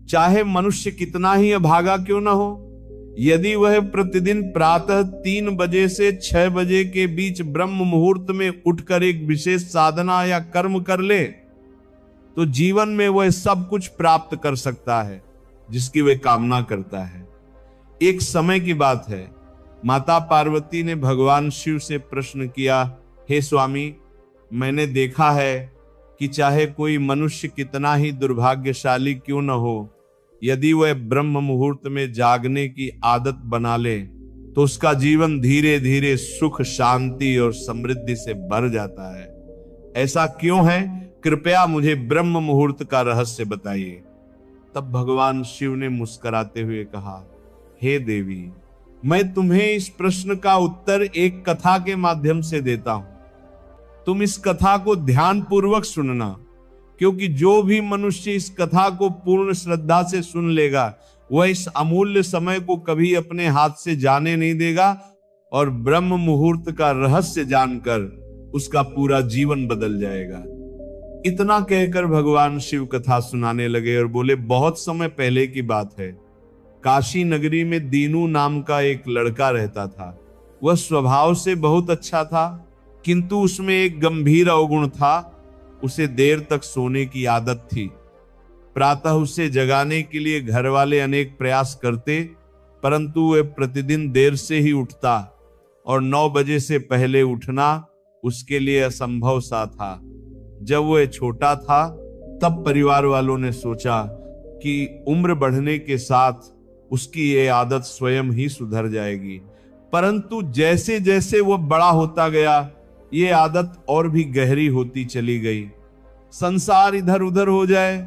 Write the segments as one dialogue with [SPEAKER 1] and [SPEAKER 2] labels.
[SPEAKER 1] चाहे मनुष्य कितना ही अभागा क्यों न हो, यदि वह प्रतिदिन प्रातः 3 बजे से 6 बजे के बीच ब्रह्म मुहूर्त में उठकर एक विशेष साधना या कर्म कर ले तो जीवन में वह सब कुछ प्राप्त कर सकता है जिसकी वह कामना करता है। एक समय की बात है, माता पार्वती ने भगवान शिव से प्रश्न किया, हे स्वामी, मैंने देखा है कि चाहे कोई मनुष्य कितना ही दुर्भाग्यशाली क्यों न हो, यदि वह ब्रह्म मुहूर्त में जागने की आदत बना ले तो उसका जीवन धीरे धीरे सुख, शांति और समृद्धि से भर जाता है। ऐसा क्यों है? कृपया मुझे ब्रह्म मुहूर्त का रहस्य बताइए। तब भगवान शिव ने मुस्कुराते हुए कहा, हे देवी, मैं तुम्हें इस प्रश्न का उत्तर एक कथा के माध्यम से देता हूं। तुम इस कथा को ध्यान पूर्वक सुनना, क्योंकि जो भी मनुष्य इस कथा को पूर्ण श्रद्धा से सुन लेगा वह इस अमूल्य समय को कभी अपने हाथ से जाने नहीं देगा और ब्रह्म मुहूर्त का रहस्य जानकर उसका पूरा जीवन बदल जाएगा। इतना कहकर भगवान शिव कथा सुनाने लगे और बोले, बहुत समय पहले की बात है, काशी नगरी में दीनू नाम का एक लड़का रहता था। वह स्वभाव से बहुत अच्छा था, किंतु उसमें एक गंभीर अवगुण था, उसे देर तक सोने की आदत थी। प्रातः उसे जगाने के लिए घर वाले अनेक प्रयास करते, परंतु वह प्रतिदिन देर से ही उठता और 9 बजे से पहले उठना उसके लिए असंभव सा था। जब वह छोटा था तब परिवार वालों ने सोचा कि उम्र बढ़ने के साथ उसकी ये आदत स्वयं ही सुधर जाएगी, परंतु जैसे जैसे वह बड़ा होता गया ये आदत और भी गहरी होती चली गई। संसार इधर उधर हो जाए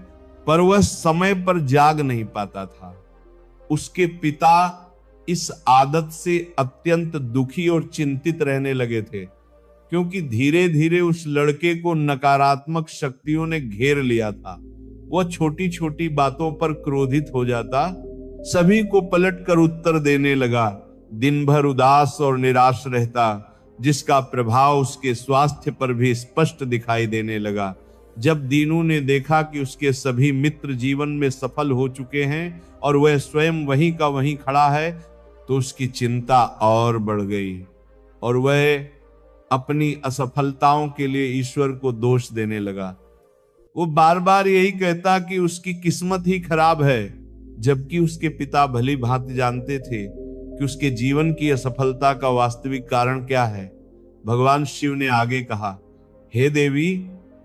[SPEAKER 1] पर वह समय पर जाग नहीं पाता था। उसके पिता इस आदत से अत्यंत दुखी और चिंतित रहने लगे थे, क्योंकि धीरे धीरे उस लड़के को नकारात्मक शक्तियों ने घेर लिया था। वह छोटी छोटी बातों पर क्रोधित हो जाता, सभी को पलटकर उत्तर देने लगा, दिन भर उदास और निराश रहता, जिसका प्रभाव उसके स्वास्थ्य पर भी स्पष्ट दिखाई देने लगा। जब दीनू ने देखा कि उसके सभी मित्र जीवन में सफल हो चुके हैं और वह स्वयं वहीं का वहीं खड़ा है, तो उसकी चिंता और बढ़ गई और वह अपनी असफलताओं के लिए ईश्वर को दोष देने लगा। वो बार बार यही कहता कि उसकी किस्मत ही खराब है, जबकि उसके पिता भली भांति जानते थे कि उसके जीवन की असफलता का वास्तविक कारण क्या है। भगवान शिव ने आगे कहा, हे देवी,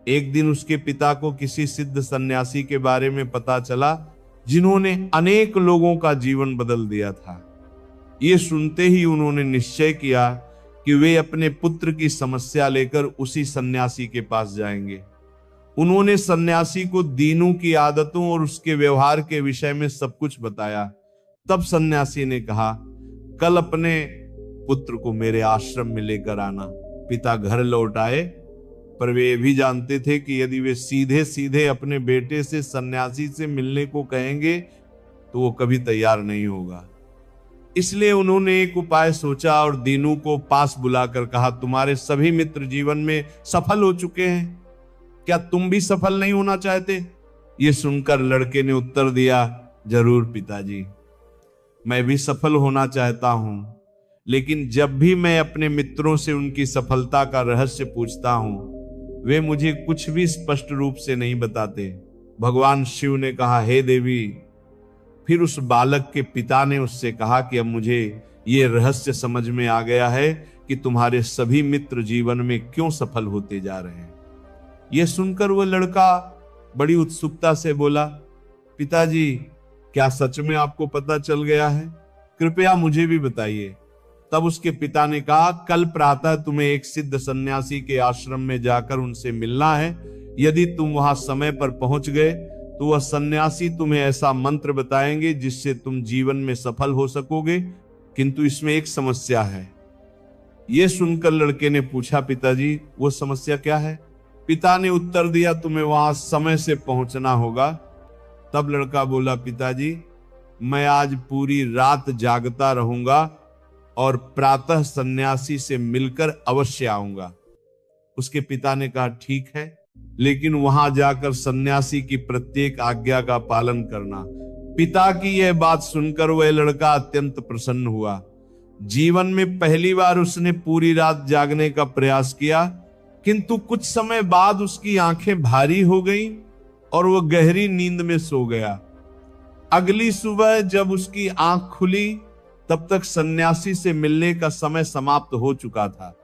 [SPEAKER 1] एक दिन उसके पिता को किसी सिद्ध सन्यासी के बारे में पता चला जिन्होंने अनेक लोगों का जीवन बदल दिया था। ये सुनते ही उन्होंने निश्चय किया कि वे अपने पुत्र की समस्या लेकर उसी सन्यासी के पास जाएंगे। उन्होंने सन्यासी को दीनू की आदतों और उसके व्यवहार के विषय में सब कुछ बताया। तब सन्यासी ने कहा, कल अपने पुत्र को मेरे आश्रम में लेकर आना। पिता घर लौट आए, पर वे भी जानते थे कि यदि वे सीधे सीधे अपने बेटे से सन्यासी से मिलने को कहेंगे तो वो कभी तैयार नहीं होगा। इसलिए उन्होंने एक उपाय सोचा और दीनू को पास बुलाकर कहा, तुम्हारे सभी मित्र जीवन में सफल हो चुके हैं, क्या तुम भी सफल नहीं होना चाहते? ये सुनकर लड़के ने उत्तर दिया, जरूर पिताजी, मैं भी सफल होना चाहता हूं, लेकिन जब भी मैं अपने मित्रों से उनकी सफलता का रहस्य पूछता हूं वे मुझे कुछ भी स्पष्ट रूप से नहीं बताते। भगवान शिव ने कहा, हे देवी, फिर उस बालक के पिता ने उससे कहा कि अब मुझे ये रहस्य समझ में आ गया है कि तुम्हारे सभी मित्र जीवन में क्यों सफल होते जा रहे हैं। यह सुनकर वह लड़का बड़ी उत्सुकता से बोला, पिताजी, क्या सच में आपको पता चल गया है? कृपया मुझे भी बताइए। तब उसके पिता ने कहा, कल प्रातः तुम्हें एक सिद्ध सन्यासी के आश्रम में जाकर उनसे मिलना है। यदि तुम वहां समय पर पहुंच गए तो वह सन्यासी तुम्हें ऐसा मंत्र बताएंगे जिससे तुम जीवन में सफल हो सकोगे, किंतु इसमें एक समस्या है। यह सुनकर लड़के ने पूछा, पिताजी, वो समस्या क्या है? पिता ने उत्तर दिया, तुम्हें वहां समय से पहुंचना होगा। तब लड़का बोला, पिताजी, मैं आज पूरी रात जागता रहूंगा और प्रातः सन्यासी से मिलकर अवश्य आऊंगा। उसके पिता ने कहा, ठीक है, लेकिन वहां जाकर सन्यासी की प्रत्येक आज्ञा का पालन करना। पिता की यह बात सुनकर वह लड़का अत्यंत प्रसन्न हुआ। जीवन में पहली बार उसने पूरी रात जागने का प्रयास किया, किंतु कुछ समय बाद उसकी आंखें भारी हो गईं और वह गहरी नींद में सो गया। अगली सुबह जब उसकी आंख खुली तब तक सन्यासी से मिलने का समय समाप्त हो चुका था।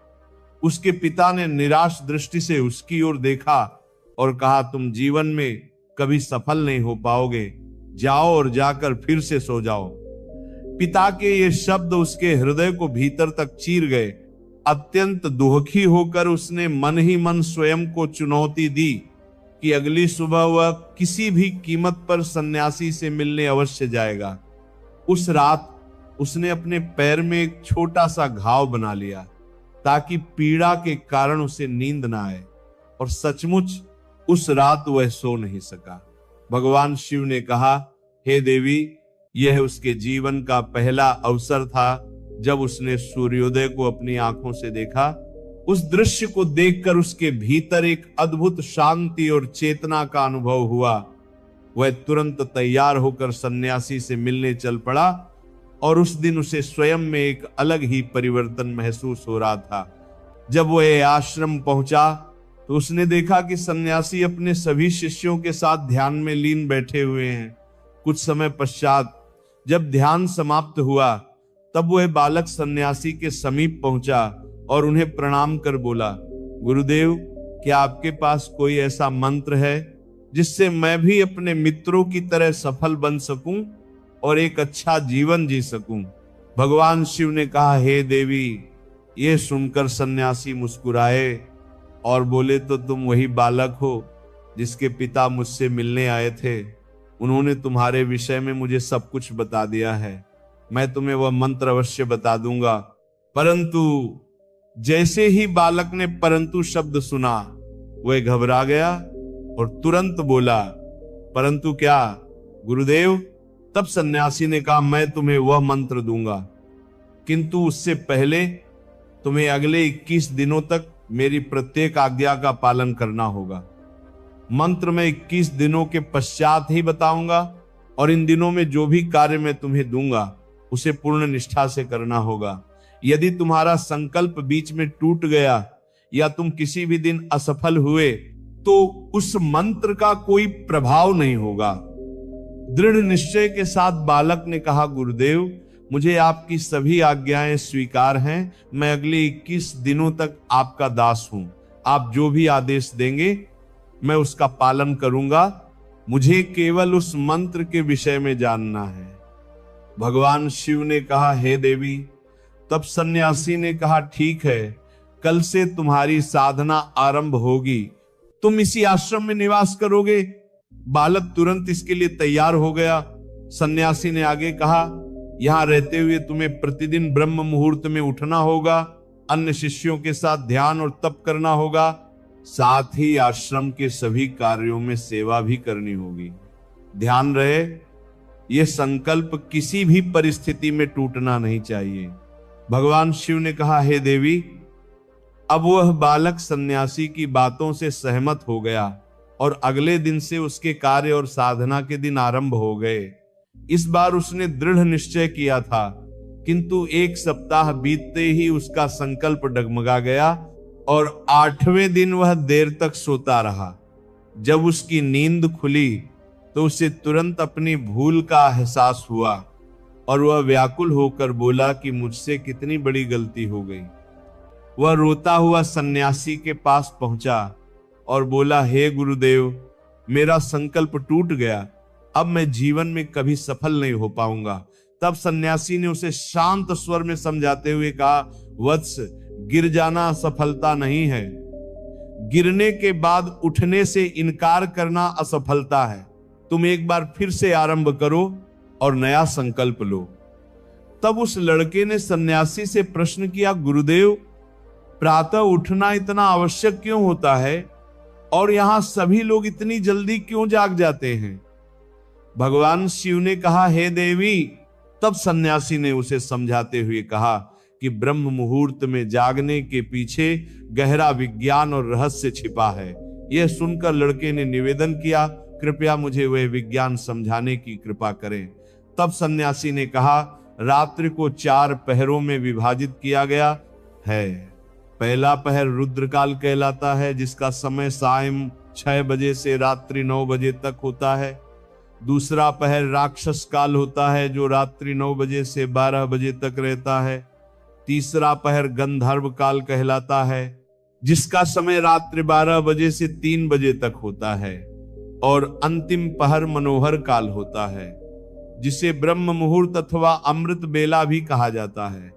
[SPEAKER 1] उसके पिता ने निराश दृष्टि से उसकी ओर देखा और कहा, तुम जीवन में कभी सफल नहीं हो पाओगे, जाओ और जाकर फिर से सो जाओ। पिता के ये शब्द उसके हृदय को भीतर तक चीर गए। अत्यंत दुखी होकर उसने मन ही मन स्वयं को चुनौती दी कि अगली सुबह वह किसी भी कीमत पर सन्यासी से मिलने अवश्य जाएगा। उस रात उसने अपने पैर में एक छोटा सा घाव बना लिया ताकि पीड़ा के कारण उसे नींद ना आए, और सचमुच उस रात वह सो नहीं सका। भगवान शिव ने कहा, हे देवी, यह उसके जीवन का पहला अवसर था जब उसने सूर्योदय को अपनी आंखों से देखा। उस दृश्य को देखकर उसके भीतर एक अद्भुत शांति और चेतना का अनुभव हुआ। वह तुरंत तैयार होकर सन्यासी से मिलने चल पड़ा और उस दिन उसे स्वयं में एक अलग ही परिवर्तन महसूस हो रहा था। जब वह आश्रम पहुंचा तो उसने देखा कि सन्यासी अपने सभी शिष्यों के साथ ध्यान में लीन बैठे हुए हैं। कुछ समय पश्चात जब ध्यान समाप्त हुआ तब वह बालक सन्यासी के समीप पहुंचा और उन्हें प्रणाम कर बोला, गुरुदेव, क्या आपके पास कोई ऐसा मंत्र है जिससे मैं भी अपने मित्रों की तरह सफल बन सकूं और एक अच्छा जीवन जी सकूं? भगवान शिव ने कहा, हे देवी, यह सुनकर सन्यासी मुस्कुराए और बोले, तो तुम वही बालक हो जिसके पिता मुझसे मिलने आए थे। उन्होंने तुम्हारे विषय में मुझे सब कुछ बता दिया है। मैं तुम्हें वह मंत्र अवश्य बता दूंगा। परंतु जैसे ही बालक ने परंतु शब्द सुना, वह घबरा गया और तुरंत बोला, परंतु क्या गुरुदेव? तब सन्यासी ने कहा, मैं तुम्हें वह मंत्र दूंगा, किंतु उससे पहले तुम्हें अगले 21 दिनों तक मेरी प्रत्येक आज्ञा का पालन करना होगा। मंत्र मैं 21 दिनों के पश्चात ही बताऊंगा और इन दिनों में जो भी कार्य मैं तुम्हें दूंगा उसे पूर्ण निष्ठा से करना होगा। यदि तुम्हारा संकल्प बीच में टूट गया या तुम किसी भी दिन असफल हुए तो उस मंत्र का कोई प्रभाव नहीं होगा। दृढ़ निश्चय के साथ बालक ने कहा, गुरुदेव, मुझे आपकी सभी आज्ञाएं स्वीकार हैं। मैं अगले 21 दिनों तक आपका दास हूं। आप जो भी आदेश देंगे मैं उसका पालन करूंगा। मुझे केवल उस मंत्र के विषय में जानना है। भगवान शिव ने कहा, हे देवी। तब सन्यासी ने कहा, ठीक है, कल से तुम्हारी साधना आरंभ होगी। तुम इसी आश्रम में निवास करोगे? बालक तुरंत इसके लिए तैयार हो गया। सन्यासी ने आगे कहा, यहां रहते हुए तुम्हें प्रतिदिन ब्रह्म मुहूर्त में उठना होगा, अन्य शिष्यों के साथ ध्यान और तप करना होगा, साथ ही आश्रम के सभी कार्यों में सेवा भी करनी होगी। ध्यान रहे, यह संकल्प किसी भी परिस्थिति में टूटना नहीं चाहिए। भगवान शिव ने कहा, हे देवी। अब वह बालक सन्यासी की बातों से सहमत हो गया और अगले दिन से उसके कार्य और साधना के दिन आरंभ हो गए। इस बार उसने दृढ़ निश्चय किया था, किंतु 1 सप्ताह बीतते ही उसका संकल्प डगमगा गया और 8वें दिन वह देर तक सोता रहा। जब उसकी नींद खुली तो उसे तुरंत अपनी भूल का एहसास हुआ और वह व्याकुल होकर बोला कि मुझसे कितनी बड़ी गलती हो गई। वह रोता हुआ सन्यासी के पास पहुंचा और बोला, हे गुरुदेव, मेरा संकल्प टूट गया। अब मैं जीवन में कभी सफल नहीं हो पाऊंगा। तब सन्यासी ने उसे शांत स्वर में समझाते हुए कहा, वत्स, गिर जाना सफलता नहीं है। गिरने के बाद उठने से इनकार करना असफलता है। तुम एक बार फिर से आरंभ करो और नया संकल्प लो। तब उस लड़के ने सन्यासी से प्रश्न किया, गुरुदेव, प्रातः उठना इतना आवश्यक क्यों होता है और यहां सभी लोग इतनी जल्दी क्यों जाग जाते हैं? भगवान शिव ने कहा, हे देवी। तब सन्यासी ने उसे समझाते हुए कहा कि ब्रह्म मुहूर्त में जागने के पीछे गहरा विज्ञान और रहस्य छिपा है। यह सुनकर लड़के ने निवेदन किया, कृपया मुझे वह विज्ञान समझाने की कृपा करें। तब सन्यासी ने कहा, रात्रि को 4 पहरों में विभाजित किया गया है। पहला पहर रुद्रकाल कहलाता है, जिसका समय सायं 6 बजे से रात्रि 9 बजे तक होता है। दूसरा पहर राक्षस काल होता है, जो रात्रि 9 बजे से 12 बजे तक रहता है। तीसरा पहर गंधर्व काल कहलाता है, जिसका समय रात्रि 12 बजे से 3 बजे तक होता है। और अंतिम पहर मनोहर काल होता है, जिसे ब्रह्म मुहूर्त अथवा अमृत बेला भी कहा जाता है,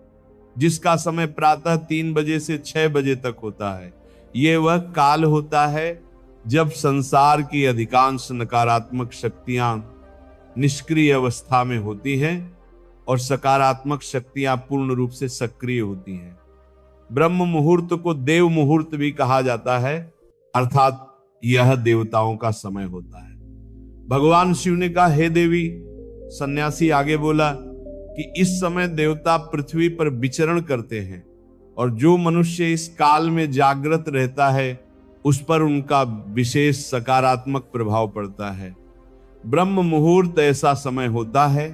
[SPEAKER 1] जिसका समय प्रातः 3 बजे से 6 बजे तक होता है। यह वह काल होता है जब संसार की अधिकांश नकारात्मक शक्तियां निष्क्रिय अवस्था में होती हैं और सकारात्मक शक्तियां पूर्ण रूप से सक्रिय होती हैं। ब्रह्म मुहूर्त को देव मुहूर्त भी कहा जाता है, अर्थात यह देवताओं का समय होता है। भगवान शिव ने कहा, हे देवी। सन्यासी आगे बोला कि इस समय देवता पृथ्वी पर विचरण करते हैं और जो मनुष्य इस काल में जागृत रहता है उस पर उनका विशेष सकारात्मक प्रभाव पड़ता है। ब्रह्म मुहूर्त ऐसा समय होता है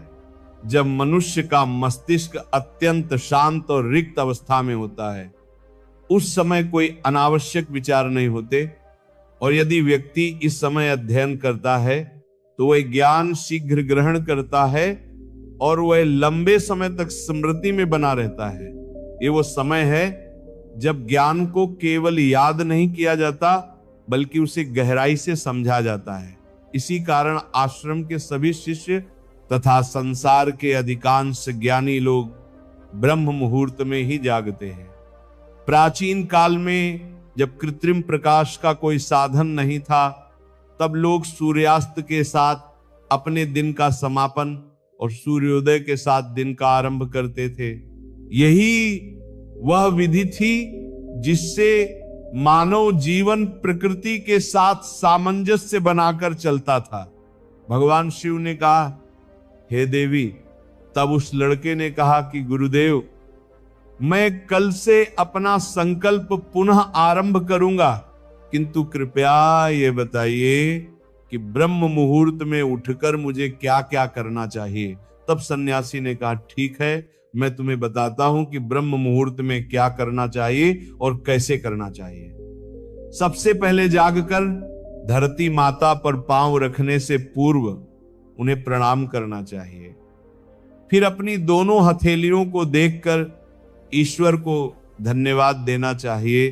[SPEAKER 1] जब मनुष्य का मस्तिष्क अत्यंत शांत और रिक्त अवस्था में होता है। उस समय कोई अनावश्यक विचार नहीं होते और यदि व्यक्ति इस समय अध्ययन करता है तो वह ज्ञान शीघ्र ग्रहण करता है और वह लंबे समय तक स्मृति में बना रहता है। ये वो समय है जब ज्ञान को केवल याद नहीं किया जाता बल्कि उसे गहराई से समझा जाता है। इसी कारण आश्रम के सभी शिष्य तथा संसार के अधिकांश ज्ञानी लोग ब्रह्म मुहूर्त में ही जागते हैं। प्राचीन काल में जब कृत्रिम प्रकाश का कोई साधन नहीं था, तब लोग सूर्यास्त के साथ अपने दिन का समापन और सूर्योदय के साथ दिन का आरंभ करते थे। यही वह विधि थी जिससे मानव जीवन प्रकृति के साथ सामंजस्य बनाकर चलता था। भगवान शिव ने कहा, हे देवी। तब उस लड़के ने कहा कि गुरुदेव, मैं कल से अपना संकल्प पुनः आरंभ करूंगा, किंतु कृपया ये बताइए कि ब्रह्म मुहूर्त में उठकर मुझे क्या क्या करना चाहिए। तब सन्यासी ने कहा, ठीक है, मैं तुम्हें बताता हूं कि ब्रह्म मुहूर्त में क्या करना चाहिए और कैसे करना चाहिए। सबसे पहले जागकर धरती माता पर पांव रखने से पूर्व उन्हें प्रणाम करना चाहिए। फिर अपनी दोनों हथेलियों को देखकर ईश्वर को धन्यवाद देना चाहिए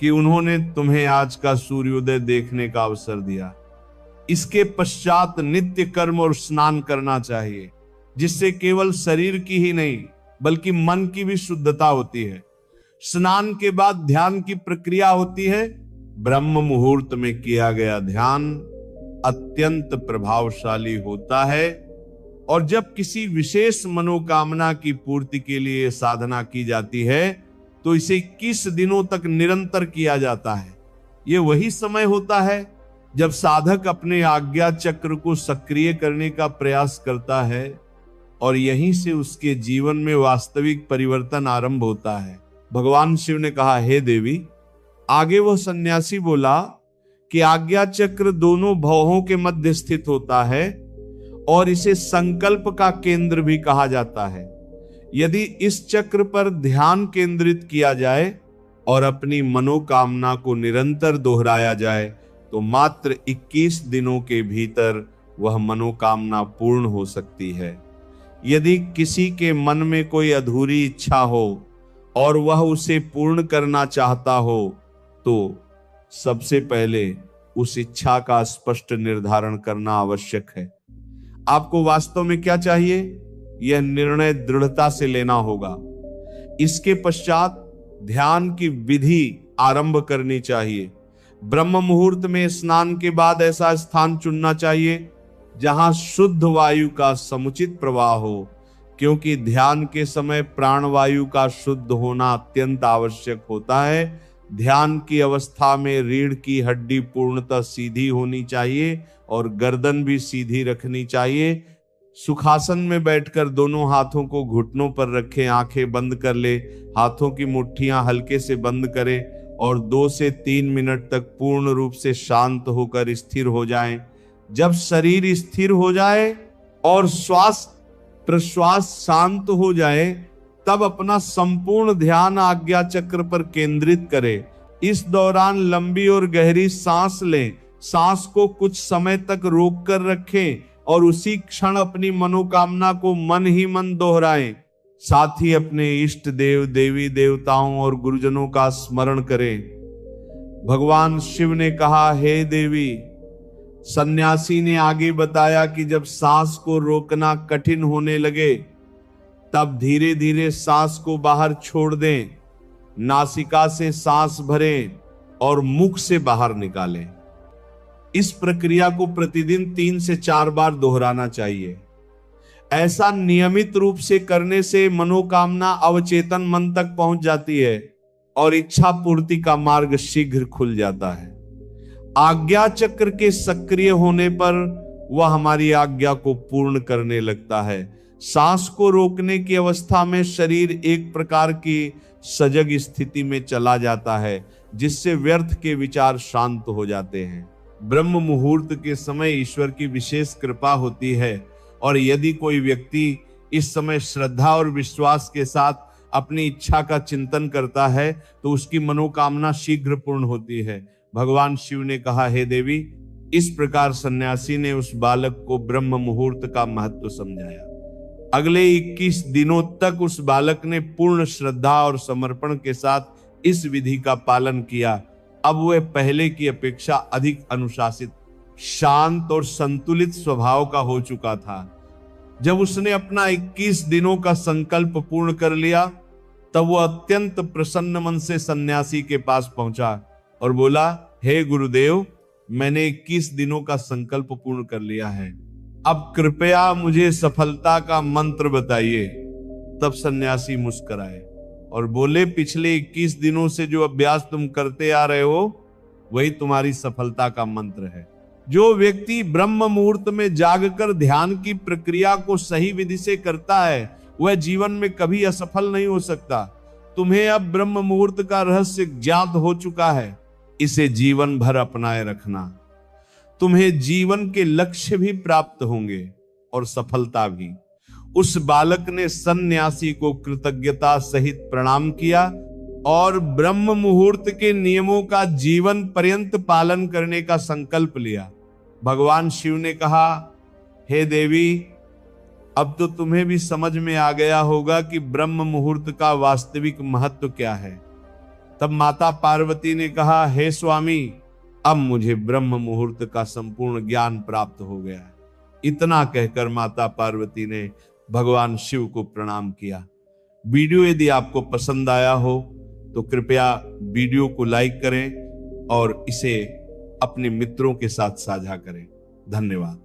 [SPEAKER 1] कि उन्होंने तुम्हें आज का सूर्योदय देखने का अवसर दिया। इसके पश्चात नित्य कर्म और स्नान करना चाहिए, जिससे केवल शरीर की ही नहीं बल्कि मन की भी शुद्धता होती है। स्नान के बाद ध्यान की प्रक्रिया होती है। ब्रह्म मुहूर्त में किया गया ध्यान अत्यंत प्रभावशाली होता है और जब किसी विशेष मनोकामना की पूर्ति के लिए साधना की जाती है तो इसे 21 दिनों तक निरंतर किया जाता है। ये वही समय होता है जब साधक अपने आज्ञा चक्र को सक्रिय करने का प्रयास करता है और यहीं से उसके जीवन में वास्तविक परिवर्तन आरंभ होता है। भगवान शिव ने कहा, हे देवी। आगे वह सन्यासी बोला कि आज्ञा चक्र दोनों भवों के मध्य स्थित होता है और इसे संकल्प का केंद्र भी कहा जाता है। यदि इस चक्र पर ध्यान केंद्रित किया जाए और अपनी मनोकामना को निरंतर दोहराया जाए तो मात्र 21 दिनों के भीतर वह मनोकामना पूर्ण हो सकती है। यदि किसी के मन में कोई अधूरी इच्छा हो और वह उसे पूर्ण करना चाहता हो तो सबसे पहले उस इच्छा का स्पष्ट निर्धारण करना आवश्यक है। आपको वास्तव में क्या चाहिए, यह निर्णय दृढ़ता से लेना होगा। इसके पश्चात ध्यान की विधि आरंभ करनी चाहिए। ब्रह्म मुहूर्त में स्नान के बाद ऐसा स्थान चुनना चाहिए जहां शुद्ध वायु का समुचित प्रवाह हो, क्योंकि ध्यान के समय प्राणवायु का शुद्ध होना अत्यंत आवश्यक होता है। ध्यान की अवस्था में रीढ़ की हड्डी पूर्णतः सीधी होनी चाहिए और गर्दन भी सीधी रखनी चाहिए। सुखासन में बैठकर दोनों हाथों को घुटनों पर रखें, आंखें बंद कर ले, हाथों की मुट्ठियां हल्के से बंद करें और 2 से 3 मिनट तक पूर्ण रूप से शांत होकर स्थिर हो जाएं। जब शरीर स्थिर हो जाए और श्वास प्रश्वास शांत हो जाए, तब अपना संपूर्ण ध्यान आज्ञा चक्र पर केंद्रित करें। इस दौरान लंबी और गहरी सांस लें। सांस को कुछ समय तक रोक कर रखें और उसी क्षण अपनी मनोकामना को मन ही मन दोहराएं। साथ ही अपने इष्ट देव, देवी देवताओं और गुरुजनों का स्मरण करें। भगवान शिव ने कहा, हे देवी। सन्यासी ने आगे बताया कि जब सांस को रोकना कठिन होने लगे, तब धीरे धीरे सांस को बाहर छोड़ दें। नासिका से सांस भरें और मुख से बाहर निकालें। इस प्रक्रिया को प्रतिदिन 3 से 4 बार दोहराना चाहिए। ऐसा नियमित रूप से करने से मनोकामना अवचेतन मन तक पहुंच जाती है और इच्छा पूर्ति का मार्ग शीघ्र खुल जाता है। आज्ञा चक्र के सक्रिय होने पर वह हमारी आज्ञा को पूर्ण करने लगता है। सांस को रोकने की अवस्था में शरीर एक प्रकार की सजग स्थिति में चला जाता है, जिससे व्यर्थ के विचार शांत हो जाते हैं। ब्रह्म मुहूर्त के समय ईश्वर की विशेष कृपा होती है और यदि कोई व्यक्ति इस समय श्रद्धा और विश्वास के साथ अपनी इच्छा का चिंतन करता है तो उसकी मनोकामना शीघ्र पूर्ण होती है। भगवान शिव ने कहा, हे देवी। इस प्रकार सन्यासी ने उस बालक को ब्रह्म मुहूर्त का महत्व समझाया। अगले 21 दिनों तक उस बालक ने पूर्ण श्रद्धा और समर्पण के साथ इस विधि का पालन किया। अब वह पहले की अपेक्षा अधिक अनुशासित, शांत और संतुलित स्वभाव का हो चुका था। जब उसने अपना 21 दिनों का संकल्प पूर्ण कर लिया, तब वह अत्यंत प्रसन्न मन से सन्यासी के पास पहुंचा और बोला, हे गुरुदेव, मैंने 21 दिनों का संकल्प पूर्ण कर लिया है। अब कृपया मुझे सफलता का मंत्र बताइए। तब सन्यासी मुस्कुराए और बोले, पिछले 21 दिनों से जो अभ्यास तुम करते आ रहे हो, वही तुम्हारी सफलता का मंत्र है। जो व्यक्ति ब्रह्म मुहूर्त में जागकर ध्यान की प्रक्रिया को सही विधि से करता है, वह जीवन में कभी असफल नहीं हो सकता। तुम्हें अब ब्रह्म मुहूर्त का रहस्य ज्ञात हो चुका है। इसे जीवन भर अपनाए रखना। तुम्हें जीवन के लक्ष्य भी प्राप्त होंगे और सफलता भी। उस बालक ने सन्यासी को कृतज्ञता सहित प्रणाम किया और ब्रह्म मुहूर्त के नियमों का जीवन पर्यंत पालन करने का संकल्प लिया। भगवान शिव ने कहा, हे देवी, अब तो तुम्हें भी समझ में आ गया होगा कि ब्रह्म मुहूर्त का वास्तविक महत्व क्या है। तब माता पार्वती ने कहा, हे स्वामी, अब मुझे ब्रह्म मुहूर्त का संपूर्ण ज्ञान प्राप्त हो गया है। इतना कहकर माता पार्वती ने भगवान शिव को प्रणाम किया। वीडियो यदि आपको पसंद आया हो तो कृपया वीडियो को लाइक करें और इसे अपने मित्रों के साथ साझा करें। धन्यवाद।